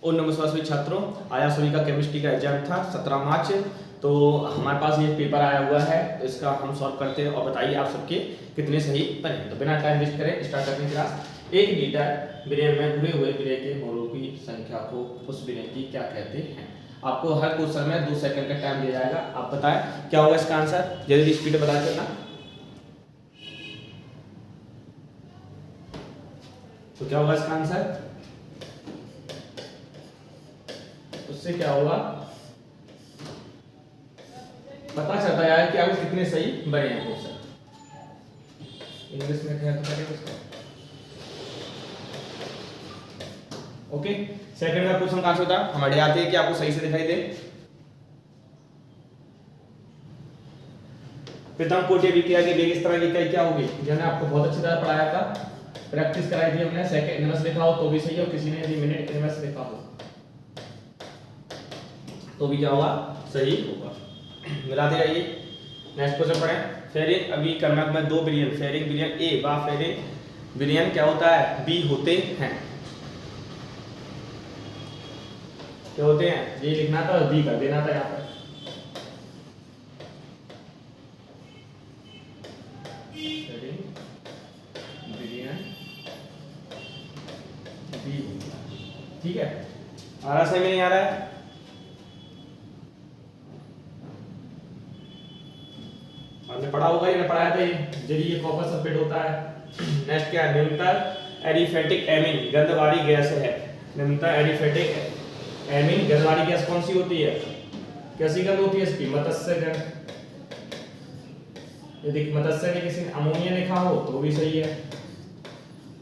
और नमस्कार सभी छात्रों, आया सभी का केमिस्ट्री का एग्जाम था 17 मार्च। तो हमारे पास ये पेपर आया हुआ है, तो इसका हम सॉल्व करते हैं और बताइए आप सबके कितने सही बने। तो बिना टाइम वेस्ट करें स्टार्ट करते हैं क्लास। 1 लीटर विलयन में घुले हुए विलय के मोलों की संख्या को उस विलय की क्या कहते हैं। आपको हर क्वेश्चन में 2 सेकंड का टाइम दिया जाएगा। आप बताएं क्या होगा इसका आंसर, जल्दी स्पीड में बता देना। तो क्या होगा इसका आंसर, उससे क्या होगा पता चलता है कि आपको कितने सही बने हैं क्वेश्चन। इंग्लिश में क्या तो करेंगे इसको। ओके, सेकंड का क्वेश्चन कहां से होता है, हमारे आते हैं कि आपको सही से दिखाई दे। प्रथम कोटि अभिक्रिया की वेग इस तरह की इकाई क्या होगी, मैंने आपको बहुत अच्छी तरह पढ़ाया था, प्रैक्टिस कराई थी हमने। सेकंड इनवर्स लिखा हो तो भी सही हो, किसी ने यदि मिनट इनवर्स लिखा हो तो भी क्या होगा, सही होगा। मिलाते जाइए। नेक्स्ट क्वेश्चन पढ़ें। फेरिक अभिकर्मक में 2 विलयन फेरिक विलयन ए व फेरिक विलयन क्या होता है, बी होते हैं। क्या होते हैं, ये लिखना था और बी कर देना था यहाँ पर। ठीक है, आ रहा सही में नहीं आ रहा है। आपने पढ़ा होगा, ये पढ़ाया था यदि ये कॉपर सल्फेट होता है। नेक्स्ट क्या है, निम्नतर एडिफेटिक एमीन गंध वाली गैस है। निम्नतर एडिफेटिक एमीन गंध वाली गैस कौन सी होती है, कैसी गंध होती है इसकी, मत्स्य गंध। यदि मत्स्य में किसी ने अमोनिया लिखा हो तो भी सही है,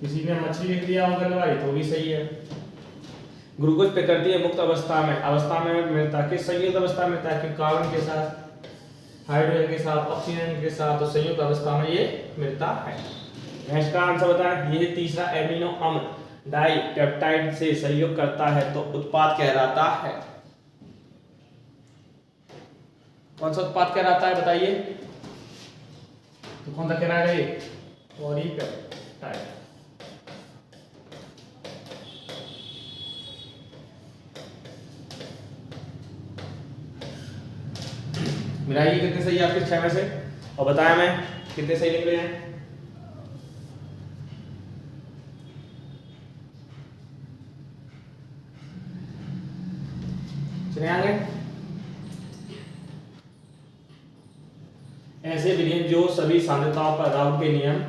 किसी ने मछली लिख दिया हो गंध वाली तो भी सही है। ग्लूकोज प्रकृति मुक्त अवस्था में मिलता है, किस संयुक्त अवस्था में मिलता है, कि कार्बन के साथ, हाइड्रोजन के साथ, ऑक्सीजन के साथ, तो संयुक्त अवस्था में ये मिलता है। इसका आंसर बताएं। ये तीसरा एमिनो अम्ल डाइपेप्टाइड से संयोग करता है तो उत्पाद कहलाता है। कौन सा उत्पाद कहलाता है बताइए, तो कौन सा कहलाएगा ये, पॉलीपेप्टाइड। मिलाइए कितने सही आपके 6 में से और बताया मैं कितने सही निकले हैं। चले आगे। ऐसे विलयन जो सभी सांद्रताओं पर राउथ के नियम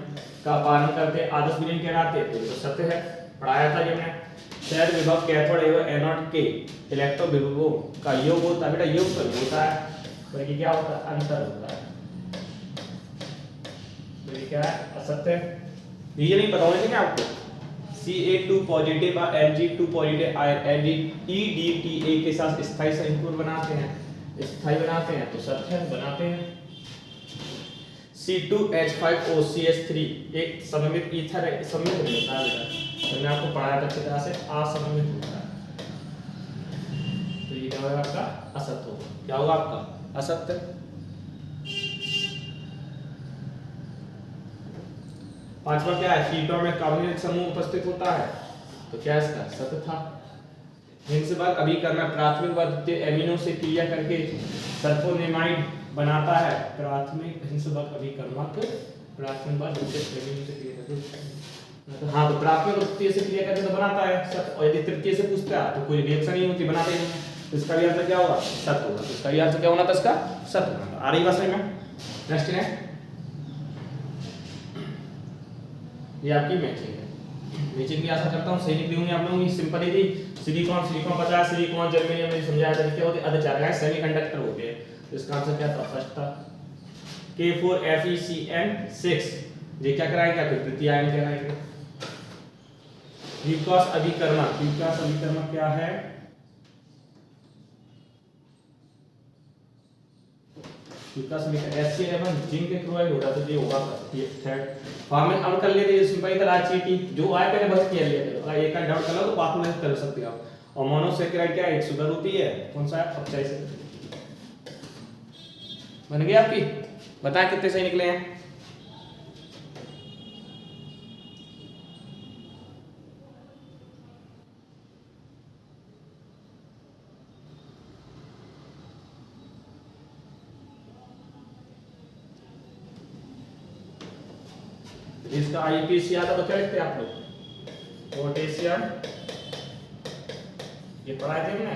का पालन करते आदर्श विलयन कहलाते हैं, तो सत्य है, पढ़ाया था ये हमने। शहर विभव कैथोड एवं एनोड के इलेक्ट्रो विभवों का योग होता है, बेटा योग तो नहीं होता है बल्कि क्या होता है, अंतर होता है। तो ये क्या है, असत्य। ये नहीं पता होना चाहिए आपको। Ca2 पॉजिटिव और Mg2 पॉजिटिव आयन EDTA के साथ स्थायी संयुग्म बनाते हैं, स्थायी बनाते हैं, तो सत्य बनाते हैं। C2H5OCH3 एक सममित ईथर है, सममित नहीं होता है बेटा, मैंने आपको पढ़ाया था अच्छी तरह से, असममित होता है। तो ये क्या होगा आपका, असत्य होगा। क्या होगा आपका, असत्य। पांचवा क्या है, कीटोन में कार्बोनिल समूह उपस्थित होता है, तो क्या इसका सत्य था। हिंसबर्ग अभिकर्मक प्राथमिक व द्वितीय एमिनो से क्रिया करके सल्फोनेमाइड बनाता है। प्राथमिक हिंसबर्ग अभिकर्मक प्राथमिक व द्वितीय एमिनो से क्रिया करके, हाँ तो प्राथमिक और द्वितीय से क्रिया करके तो बनाता है सत्य, और यदि तृतीय से पूछता है तो कोई रिएक्शन नहीं होती, बनाते नहीं। तो इसका भी आंसर क्या होगा, सत्य होगा। तो इसका भी आंसर क्या होना था, इसका सत्य होना। आ रही बात समझ में। नेक्स्ट है, ये आपकी मैचिंग है। मैचिंग भी आशा करता हूँ सही निकली होंगी आप लोगों की। सिंपल ही थी, सिलिकॉन 50, सिलिकॉन जर्मेनियम में समझाया था क्या होते हैं, अर्धचालक सेमीकंडक्टर होते हैं। तो इसका आंसर क्या था, फर्स्ट था। K4FeCN6 ये क्या कराएगा, फिर तृतीय आयन कहलाएगा। विकास अभिकर्मक क्या है, विकास में HCl जिंक के क्लोराइड होता है, तो ये होगा ये थर्ड। फॉर्मेट अब कर लेते हैं, सिंपल इधर आचीटी जो आए पहले बस किया लिया था, एक का डाउट कर लो तो बाद में कर सकते हो आप। और मोनोसैकेराइड क्या एक शुगर होती है, कौन सा है, अपचाई से बन गई आपकी। बताएं कितने सही निकले हैं। इसका आईपीसी आता तो क्या लिखते हैं आप लोग? पोटेशियम, ये पढ़ाए थे हमने।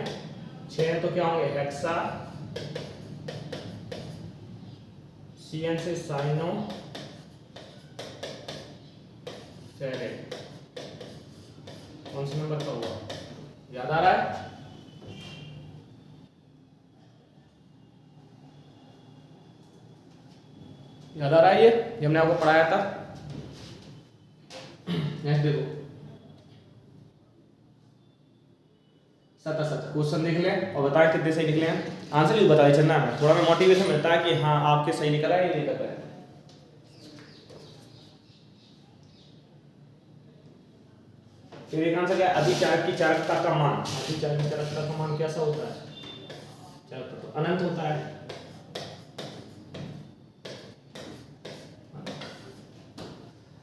6 तो क्या होंगे? हेक्सा, CN से साइनो फेरेट। कौन से नंबर का हुआ? याद आ रहा है? याद आ रहा है ये हमने आपको पढ़ाया था। नेक्स्ट देखो, 7 क्वेश्चन देख लें और बताएं कितने सही निकले हैं। आंसर भी बता चलना है, थोड़ा में मोटिवेशन मिलता है कि हाँ आपके सही निकला है, ये निकल रहा है। फिर एक आंसर क्या है? अधिचारक की चारकता का मान। अधिचारक की चारकता का मान कैसा होता है? चारकता तो अनंत होता है।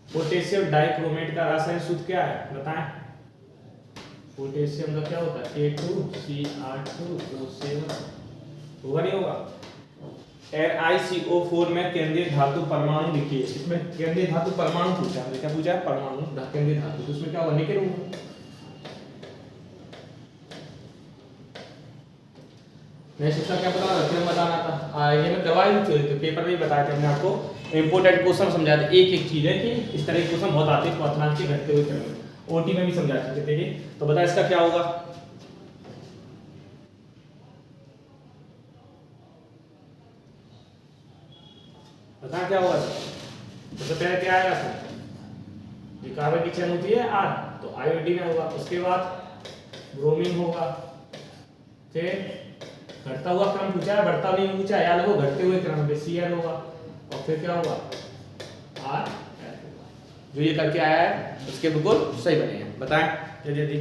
पोटेशियम डाइक्रोमेट का रासायनिक सूत्र क्या है? बताएं। पोटेशियम का क्या होता है? A2CR2O7 होगा नहीं होगा? NiCO4 में केंद्रीय धातु परमाणु लिखिए। इसमें केंद्रीय धातु परमाणु पूछा है, क्या पूछा है? परमाणु केंद्रीय धातु, तो उसमें क्या होगा? निकेल होगा। नेक्स्ट इसका क्या पता रखना बताना था। ये मैं दवाई भी चोरी, तो पेपर में ही बताया था हमने आपको। इंपोर्टेंट क्वेश्चन समझा था, एक एक चीज है कि इस तरह के क्वेश्चन बहुत आते हैं क्वाड्रेंट के घटते हुए क्रम में। ओटी में भी समझा चुके थे। तो बता इसका क्या होगा? बता क्या होगा? तो पहले क्या आएगा सर? ये कार्बन की चेन होती है R, तो आयोडीन होगा। उसके बाद ब्रोमीन होगा। फिर घटता हुआ क्रम पूछा है, बढ़ता नहीं पूछा है, याद रखो घटते हुए क्रम पे Cl होगा। और फिर क्या होगा? R। जो ये करके आया है उसके बिल्कुल सही बने हैं। बताएं जल्दी।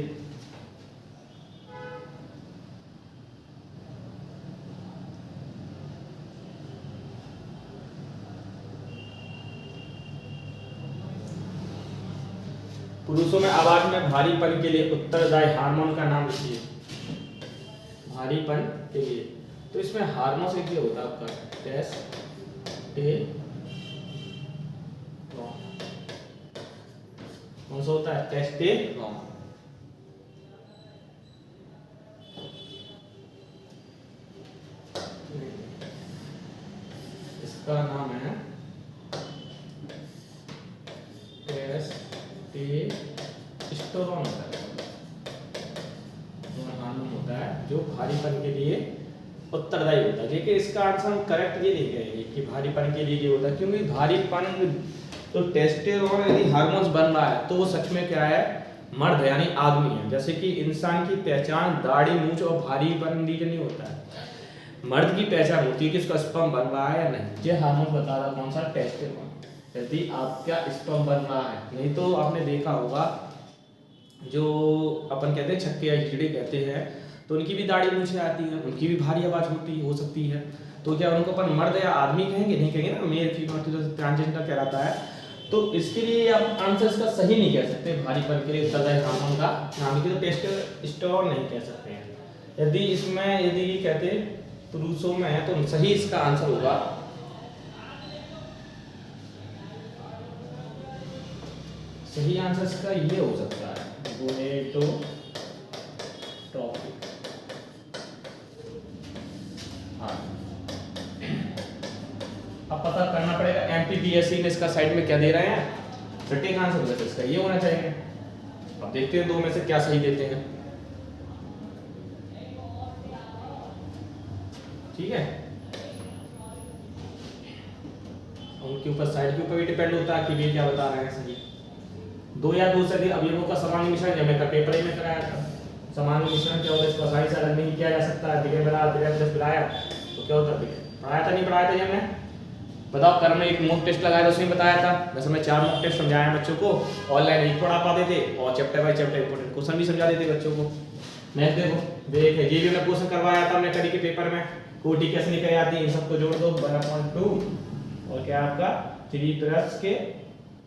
पुरुषों में आवाज में भारीपन के लिए उत्तरदायी हार्मोन का नाम लिखिए। भारीपन के लिए तो इसमें हार्मोन से क्या होता है आपका? टेस्टोस्टेरोन। कौन सा होता है? टेस्टोस्टेरोन। इसका नाम है टेस्टोस्टेरोन होता है। हार्मोन होता है जो भारीपन के लिए उत्तरदायी होता है। देखिए इसका आंसर हम करेक्ट ये नहीं कहेंगे कि भारीपन के लिए ये होता है, क्योंकि भारीपन तो टेस्टोस्टेरोन यदि हार्मोन्स बन रहा है तो वो सच में क्या है? मर्द यानी आदमी है। जैसे कि इंसान की पहचान दाढ़ी मूंछ और भारीपन दी नहीं होता है, मर्द की पहचान होती है कि उसका स्पर्म बन रहा है या नहीं। ये हार्मोन बता रहा कौन सा? टेस्टोस्टेरोन। यदि आपका स्पर्म बन रहा है, नहीं तो आपने देखा होगा जो अपन कहते हैं छक्के या कीड़े कहते हैं, तो उनकी भी दाढ़ी मूंछें आती है, उनकी भी भारी आवाज होती हो सकती है। तो क्या उनको अपन मर्द या आदमी कहेंगे? नहीं कहेंगे ना, मेल फीमेल तो ट्रांसजेंडर कहलाता है। तो इसके लिए आप आंसर इसका सही नहीं कह सकते। भारीपन के लिए उत्तरदायी हार्मोन का नाम लिखिए, तो टेस्टोस्टेरोन नहीं कह सकते हैं। यदि इसमें यदि कहते पुरुषों में है तो सही इसका आंसर होगा सही आंसर इसका ये हो सकता है गोनेटोट्रॉफी। हाँ, अब पता करना पड़ेगा एमपीपीएससी में इसका साइड में क्या दे रहे हैं। सटीक आंसर वैसे इसका ये होना चाहिए। अब देखते हैं दो में से क्या सही देते हैं। ठीक है, उनके ऊपर साइड के ऊपर भी डिपेंड होता है कि ये क्या बता रहे हैं सही। दो या दो से अधिक अवयवों का समान मिश्रण, जब मैं पेपर ही में कराया था। समान मिश्रण क्या होता है? इसको आसानी से अलग नहीं किया जा सकता। दिखे मिला मिलाया तो क्या होता है? पढ़ाया था नहीं पढ़ाया था हमने? बताओ, कर्म में एक मॉक टेस्ट लगाया था, उसमें बताया था। वैसे मैं 4 मॉक टेस्ट समझाया बच्चों को, ऑनलाइन एक पढ़ा पाते थे और chapter by chapter important question भी समझा देते बच्चों को। नेक्स्ट देखो, देख ये भी मैं क्वेश्चन करवाया था हमने करी के पेपर में। कोटि कैसे निकल जाती है, इन सबको जोड़ दो 1/2 और क्या आपका 3 प्लस के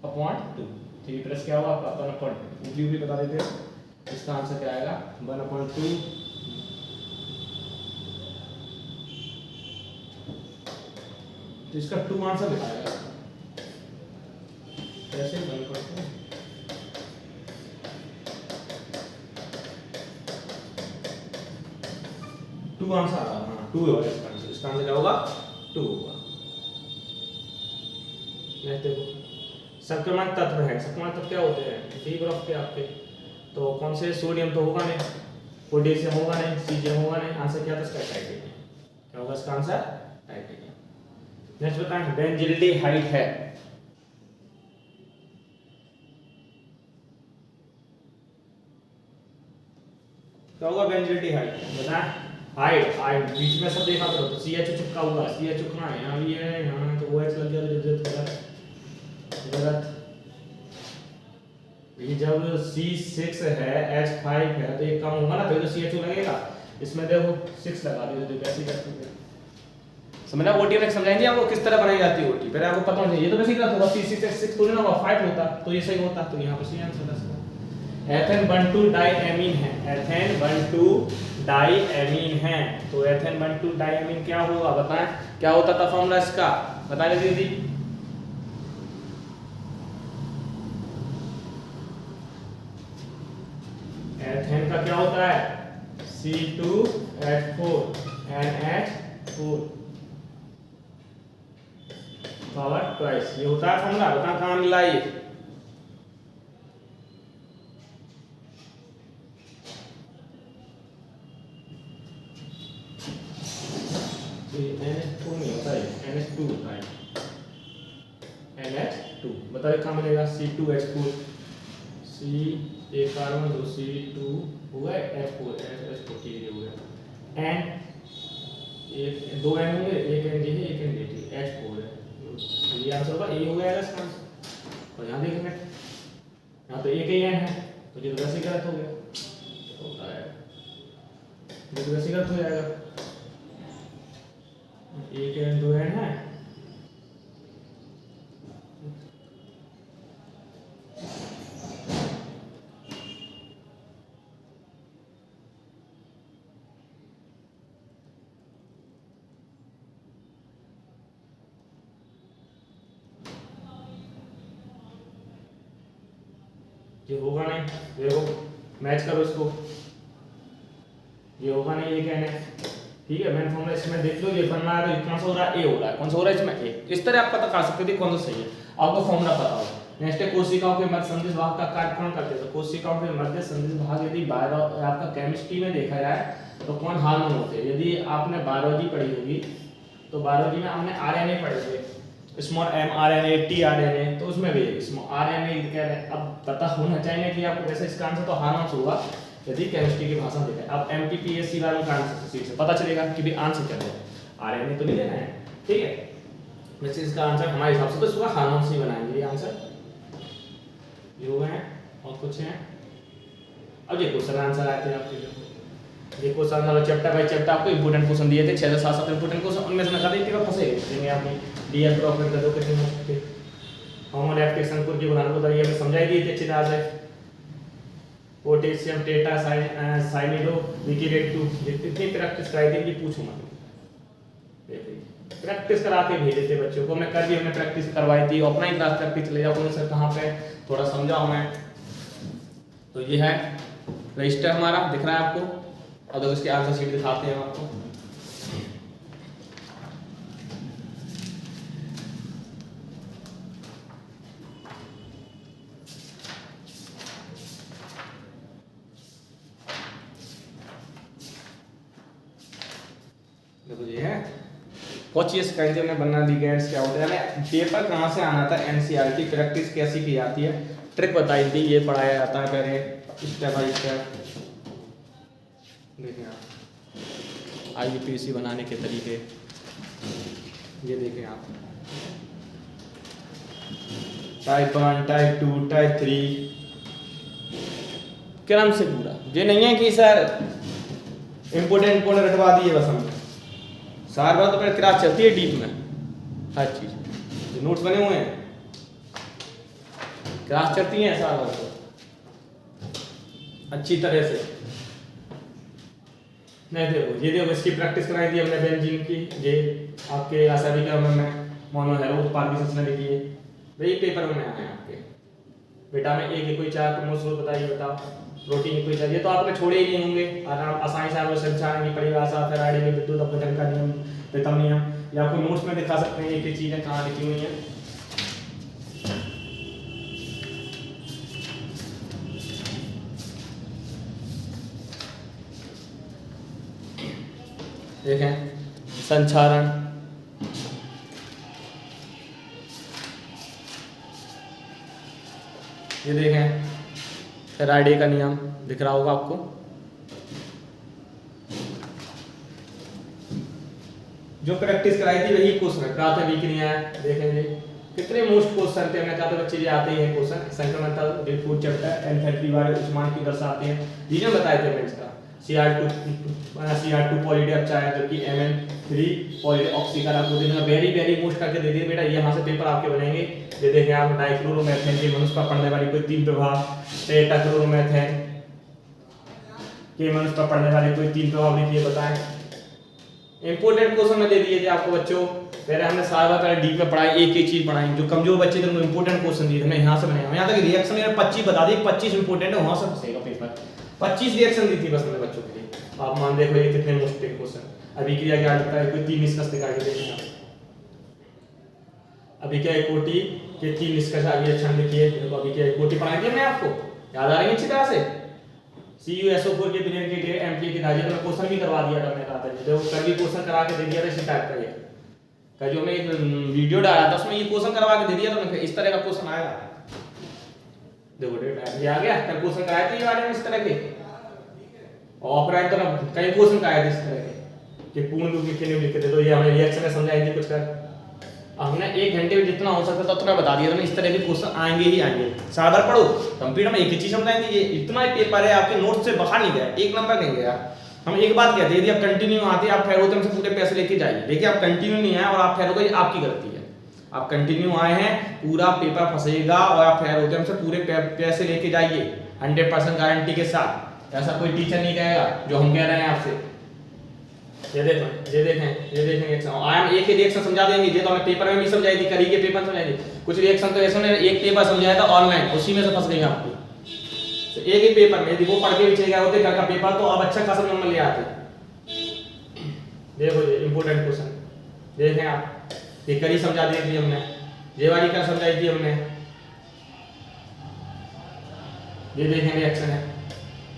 अपॉन 2। 3 प्लस क्या होगा आपका 1/2। ऊपरी भी बता देते हैं, इसका आंसर क्या आएगा 1/2। तो इसका 2 आंसर दिखाएगा। कैसे बंद करते हैं? टू आंसर आ रहा है, हाँ 2 होगा इसका आंसर। इसका आंसर क्या होगा? 2 होगा। नेक्स्ट देखो, संक्रमण तत्व है। संक्रमण तत्व क्या होते हैं? डी ग्रुप के आपके। तो कौन से? सोडियम तो होगा नहीं, पोटेशियम होगा नहीं, सीजियम होगा नहीं। आंसर क्या था इसका? टाइटेनियम। क्या होगा इसका आंसर? टाइटेनियम। नेक्स्ट बताएं, बेंजिल्डिहाइड है। क्या होगा बेंजिल्डिहाइड? बताएं। हाइड, हाइड बीच में सब देखा करो तो CH चिपका हुआ, CH चिपकना है, यहाँ भी है, यहाँ तो OH लग गया तो जरूरत होगा गलत। ये जब C6 है, H5 है तो एक कम होगा ना, तो CHO लगेगा। इसमें देखो 6 लगा दिया तो कैसे करते हैं? समझना। ओटी में समझाएंगे आपको किस तरह बनाई जाती है ओटी, पहले आपको पता होना चाहिए। ये तो वैसे ही होगा, C6 थोड़ी ना होगा, 5 होता तो ये सही होता। तो यहाँ पर सी आंसर है। एथेन 1,2 डाइएमीन है। एथेन 1,2 डाइएमीन है। तो एथेन 1,2 डाइएमीन क्या होगा? बताएं क्या होता था फॉर्मूला इसका? बताएं दीदी। एथेन का क्या होता है? C2H4 NH4 power twice. ये होता है फॉर्मूला। बता कहाँ मिला ये? NH2 नहीं होता है, NH2 होता है। NH2 बताइए कहाँ मिलेगा? C2H4 C एक कार्बन, 2 C2 हुआ, H4 H4 ठीक हो गया। N एक 2 N होंगे, एक N है, एक N है, H4 है। तो ये आंसर होगा ए हो गया इसका आंसर। और यहाँ देखना, यहाँ तो एक ही N है तो ये तो वैसे ही गलत हो गया। होता है ये तो वैसे ही गलत हो जाएगा। एक N 2 N है, ये होगा नहीं। देखो मैच करो इसको, ये होगा नहीं, एक N है ठीक है। मैंने फॉर्मूला इसमें देख लो, ये बनना है तो कौन सा हो रहा है? ए हो रहा है। कौन सा हो रहा है इसमें? ए। इस तरह आप पता कर सकते थे कौन सा सही है, आपको फॉर्मूला पता होगा। नेक्स्ट है कोशिकाओं के मध्य संदिग्ध भाग का कार्य कौन करते हैं? तो कोशिकाओं के मध्य संदिग्ध भाग यदि आपका केमिस्ट्री में देखा जाए तो कौन हार्मोन होते हैं? यदि आपने बायोलॉजी पढ़ी होगी तो बायोलॉजी में हमने RNA पढ़े थे, स्मॉल mRNA tRNA, तो उसमें भी स्मॉल RNA कह रहे हैं। अब पता होना चाहिए कि आपको वैसे इसका आंसर तो हार्मोन्स होगा यदि केमिस्ट्री की भाषा देखें। अब MPPSC वालों का आंसर से पता चलेगा कि भी आंसर क्या है। RNA तो नहीं लेना है ठीक है। वैसे इसका आंसर हमारे हिसाब से तो इसका हार्मोन्स ही बनाएंगे। ये आंसर ये हो गए हैं और कुछ हैं। अब ये क्वेश्चन आंसर आए थे आपके लिए। ये क्वेश्चन वाला चैप्टर बाय चैप्टर आपको इंपोर्टेंट क्वेश्चन दिए थे, 6 से 7 इंपोर्टेंट क्वेश्चन। उनमें से लगा देते हैं फंसे देंगे आपने डीएल प्रॉफिट कर दो कितने हो सकते हार्मोन एक्टिवेशन को की बनाना को ये हमें समझाई दी थी अच्छी तरह से। पोटेशियम टेटा साइनिडो विकिरेट 2 कितनी प्रैक्टिस कराई थी ये पूछो मत। देखिए प्रैक्टिस करा के भेजे थे बच्चों को, मैं कर भी हमने प्रैक्टिस करवाई थी। अपना ही क्लास प्रैक्टिस ले जाओ सर कहाँ पे थोड़ा समझाओ मैं। तो ये है रजिस्टर हमारा दिख रहा है आपको, और देखो इसके आंसर शीट दिखाते हैं आपको। देखो ये है कोचियस कैसे हमने बना लिगेंड्स क्या होते हैं। पेपर कहाँ से आना था? NCERT प्रैक्टिस कैसी की जाती है, ट्रिक बताई थी, ये पढ़ाया जाता है पहले स्टेप बाय स्टेप। देखें आप IUPAC बनाने के तरीके, ये देखें आप टाइप 1 टाइप 2 टाइप 3 क्रम से पूरा। ये नहीं है कि सर इम्पोर्टेंट रटवा दिए बस हमने, सार बार तो पहले क्लास चलती है डीप में हर चीज, नोट्स बने हुए हैं, क्लास चलती है सार बार तो अच्छी तरह से। नहीं देखो ये देखो इसकी प्रैक्टिस कराई थी हमने बेंजीन की, ये आपके आसाबी का में मोनो हेरो उत्पाद की सूचना लिखी है। वही पेपर में आए आपके। विटामिन ए के कोई 4 प्रमुख स्रोत बताइए, बताओ। प्रोटीन कोई चाहिए तो आपने छोड़े ही नहीं होंगे, आराम आसानी से आप संचालन की परिभाषा, फेराडे के विद्युत अपघटन का नियम, प्रीतम नियम, या आपको नोट्स में दिखा सकते हैं एक एक चीजें कहाँ लिखी हुई हैं। देखें संचारण, ये देखें फेराडे का नियम दिख रहा होगा आपको। जो प्रैक्टिस कराई थी वही क्वेश्चन है, प्राथमिक क्रिया देखेंगे कितने मोस्ट क्वेश्चन थे। हमने कहा था बच्चे ये आते ही हैं क्वेश्चन। संक्रमण फूड चैप्टर एंथैल्पी बारे उष्मांक क्यों दर्शाते हैं, ये बताए थे हमने इसका। CR2 पॉलीडेप चाहे जो कि Mn3 पॉलीऑक्सीकर आपको देना, वेरी वेरी मोस्ट करके दे दिए बेटा। यहाँ से पेपर आपके बनेंगे। ये देखें आप डाइक्लोरोमेथेन के मनुष्य पर पड़ने वाली कोई 3 प्रभाव, टेट्राक्लोरोमेथेन के मनुष्य पर पड़ने वाले कोई 3 प्रभाव लिखिए, बताएं। इंपोर्टेंट क्वेश्चन में दे दिए थे आपको बच्चों। पहले हमने सारा पहले डीप में पढ़ाई, एक एक चीज पढ़ाई। जो कमजोर बच्चे थे उनको इंपोर्टेंट क्वेश्चन दिए, हमने यहाँ से बनाया। यहाँ तक रिएक्शन में 25 बता दिए, 25 इंपोर्टेंट है, वहां से फंसेगा पेपर। 25 रिएक्शन दी थी बस मैंने बच्चों के लिए। आप मान देखो ये कितने मोस्ट क्वेश्चन। अभी क्रिया क्या लगता है, कोई 3 निष्कर्ष दिखा के देखें आप। अभी क्या कोटि के 3 निष्कर्ष आगे क्षण लिखिए। देखो अभी क्या कोटि पढ़ाई थी हमने आपको, याद आ रही है अच्छी तरह से। CuSO4 के बिलियन के लिए एमपी की धारिता में क्वेश्चन भी करवा दिया था, मैंने कहा था देखो कल भी क्वेश्चन करा के दे दिया था इसी टाइप का। ये का जो मैं एक वीडियो डाला था उसमें ये क्वेश्चन करवा के दे दिया था मैंने, इस तरह का क्वेश्चन आया। देखो डेट ये आ गया, कल क्वेश्चन कराए थे ये वाले में इस तरह के। ऑफलाइन तो ना कई क्वेश्चन कराए थे इस तरह के कि पूर्ण रूप लिखे नहीं लिखे थे। तो ये हमने रिएक्शन में समझाई थी कुछ कर। हमने 1 घंटे में जितना हो सकता था उतना बता दिया था। इस तरह के क्वेश्चन आएंगे ही आएंगे। सागर पढ़ो कंप्लीट में एक ही चीज समझाएंगे। ये इतना ही पेपर है आपके नोट से बाहर नहीं गया, 1 नंबर नहीं गया। हम एक बात कहते हैं यदि आप कंटिन्यू आते आप ठहरोगे हमसे पूरे पैसे लेके जाइए। देखिए आप कंटिन्यू नहीं आए और आप ठहरोगे, आपकी गलती है। आप कंटिन्यू आए हैं, पूरा पेपर फंसेगा और आप ठहरोगे हमसे पूरे पैसे लेके जाइए 100% गारंटी के साथ। ऐसा कोई टीचर नहीं कहेगा जो हम कह रहे हैं आपसे। ये देखें रिएक्शन। आयाम एक ही रिएक्शन समझा देंगे। ये तो हमने पेपर में भी समझाई थी, करी के पेपर समझाई थी। कुछ रिएक्शन तो ऐसे ने एक पेपर समझाया था ऑनलाइन, उसी में से फंस गए आपको। तो एक ही पेपर में यदि वो पढ़ के भी चले गए होते कल का पेपर तो अब अच्छा खासा नंबर ले आते। देखो ये इंपोर्टेंट क्वेश्चन देखें आप। ये करी समझा दी थी हमने, ये वाली क्या समझाई थी हमने। ये देखें रिएक्शन है।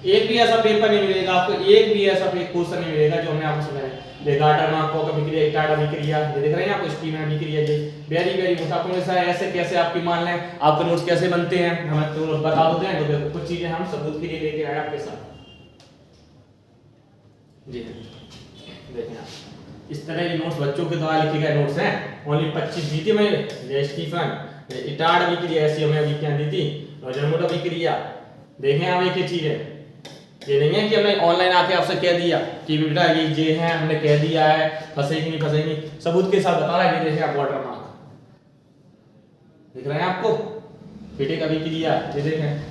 एक भी ऐसा पेपर नहीं मिलेगा आपको, एक भी ऐसा क्वेश्चन नहीं मिलेगा जो हमने आपको समझाया। लेगाटर में आपको अभिक्रिया, इटाड अभिक्रिया, ये देख रहे हैं आपको स्टीम अभिक्रिया। ये वेरी वेरी मोटापा में ऐसे कैसे आपकी मान लें आपके नोट्स कैसे बनते हैं हमें तो बता देते हैं। तो देखो कुछ चीजें हम सबूत के लिए लेके आए आपके साथ। जी देखें आप इस तरह के नोट्स बच्चों के द्वारा लिखे गए नोट्स हैं। ओनली 25 दी थी मैंने। स्टीफन इटाड अभिक्रिया ऐसी हमें अभिक्रिया दी थी, रोजरमोट अभिक्रिया। देखें आप एक ही चीज है, ये नहीं है कि हमने ऑनलाइन आके आपसे कह दिया कि बेटा ये है, हमने कह दिया है, फंसेगी नहीं फंसेगी, सबूत के साथ बता रहा है। ये देखें आप वाटर मार्क दिख रहे हैं आपको, फिटिंग अभी क्रिया। ये देखें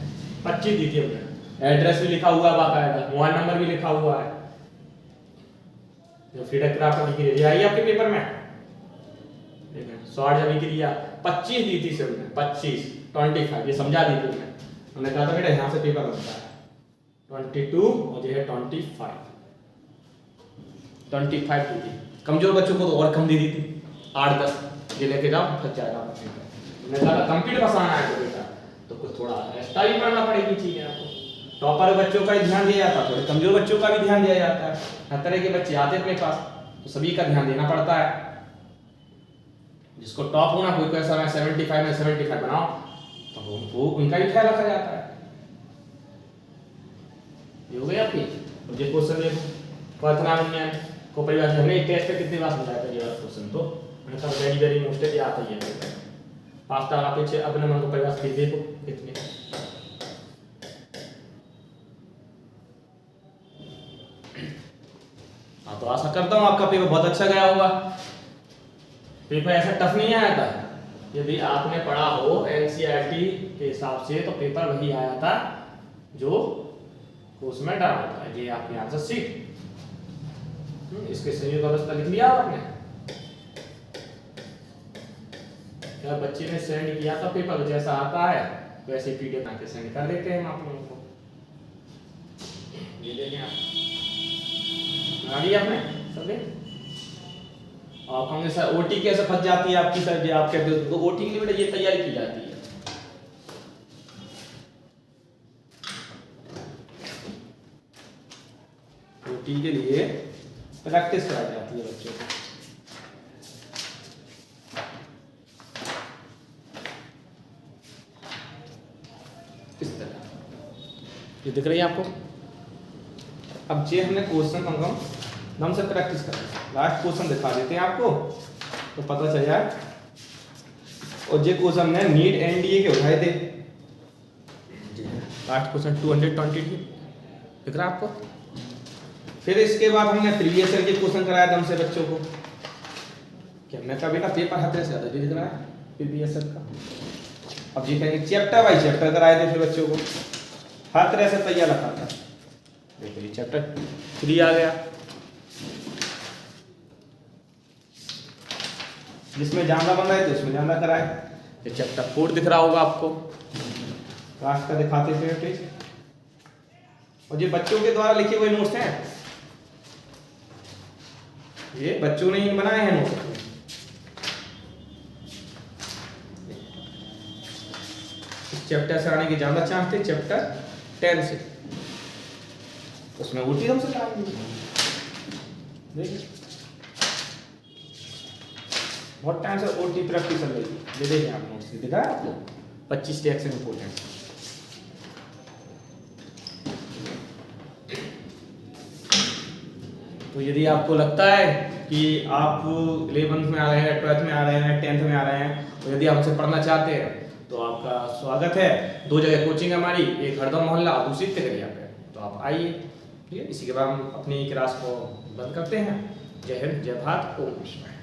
25 दी थी हमने, एड्रेस भी लिखा हुआ है बाकायदा, मोबाइल नंबर भी लिखा हुआ है। जो फीडर क्राफ्ट अभी क्रिया ये आई आपके पेपर में। देखें शॉर्ट अभी क्रिया 25 दी थी हमने, 25 25 ये समझा दी थी हमने कहा था बेटा यहाँ से पेपर बनता है 22 और ये है 25 दी थी। कमजोर बच्चों को तो और कम दे दी थी, 8-10 ये लेके जाओ फंस जाएगा। मैंने कहा कंप्यूटर फंसाना है तो बेटा तो कुछ थोड़ा एक्स्ट्रा भी पढ़ना पड़ेगी चीजें आपको। टॉपर बच्चों का ही ध्यान दिया जाता है, थोड़े कमजोर बच्चों का भी ध्यान दिया जाता है। हर तरह के बच्चे आते अपने पास तो सभी का ध्यान देना पड़ता है। जिसको टॉप होना कोई कैसा मैं 75 में 75 बनाओ तो वो उनका भी ख्याल रखा जाता है। ये हो गई आपकी। और ये क्वेश्चन देखो क्वाथनामन्यन को परिभाषा हमने टेस्ट पे कितनी बार समझाया था ये वाला क्वेश्चन। तो मैंने कहा वेरी वेरी मोस्ट है, ये आता ही है। पास्ता आप पीछे अपने मन को परिभाषा की देखो कितनी। हाँ तो आशा करता हूँ आपका पेपर बहुत अच्छा गया होगा। पेपर ऐसा टफ नहीं आया था। यदि आपने पढ़ा हो एनसीईआरटी के हिसाब से तो पेपर वही आया था जो उसमें डाला था। ये आपकी आंसर शीट इसके संयुक्त अवस्था लिख लिया आपने। क्या बच्चे ने सेंड किया था पेपर, जैसा आता है वैसे पीडीएफ बना के सेंड कर देते हैं हम आप लोगों को। ये देखें आप, बना दिया आपने समझे। और कहोगे सर ओटी कैसे फंस जाती है आपकी, सर आप कहते हो तो ओटी के लिए बेटा ये तैयारी की जाती है। ओटी के लिए प्रैक्टिस कराई जाती है बच्चों को। इस तरह ये दिख रही है आपको। अब ये हमने क्वेश्चन हम से प्रैक्टिस करें, लास्ट क्वेश्चन दिखा देते हैं आपको तो पता चल जाए। और ये क्वेश्चन ने नीट एनडीए के उठाए थे, लास्ट क्वेश्चन 220 दिख रहा है आपको। फिर इसके बाद हमने प्रीवियस ईयर के क्वेश्चन कराया था हमसे बच्चों को कि हमने कहा बेटा पेपर हर तरह से आता दिख रहा है प्रीवियस ईयर का। अब ये कहेंगे चैप्टर बाई चैप्टर कराए थे फिर बच्चों को, हर तरह से तैयार रखा था। देखो ये चैप्टर 3 आ गया, जिसमें ज्यादा बन रहा है तो उसमें ज्यादा कराए। ये चैप्टर 4 दिख रहा होगा आपको, लास्ट का दिखाते थे प्लीज। और ये बच्चों के द्वारा लिखे हुए नोट्स हैं, ये बच्चों ने ही बनाए हैं नोट्स। चैप्टर से आने के ज्यादा चांस थे चैप्टर 10 से, उसमें उल्टी हम से कराएंगे। देखिए बहुत टाइम से ओटी प्रैक्टिस चल रही है। ये देखिए आप नोट्स दिखा है आपको 25 टैक्स इंपोर्टेंट। तो यदि आपको लगता है कि आप 11th में आ रहे हैं, 12th में आ रहे हैं, 10th में आ रहे हैं, तो यदि हमसे पढ़ना चाहते हैं तो आपका स्वागत है। 2 जगह कोचिंग हमारी, एक हरदम मोहल्ला और दूसरी तिगरिया पे, तो आप आइए। ठीक है, इसी के बाद हम अपनी क्लास को बंद करते हैं। जय हिंद, जय भारत, ओम नमः शिवाय।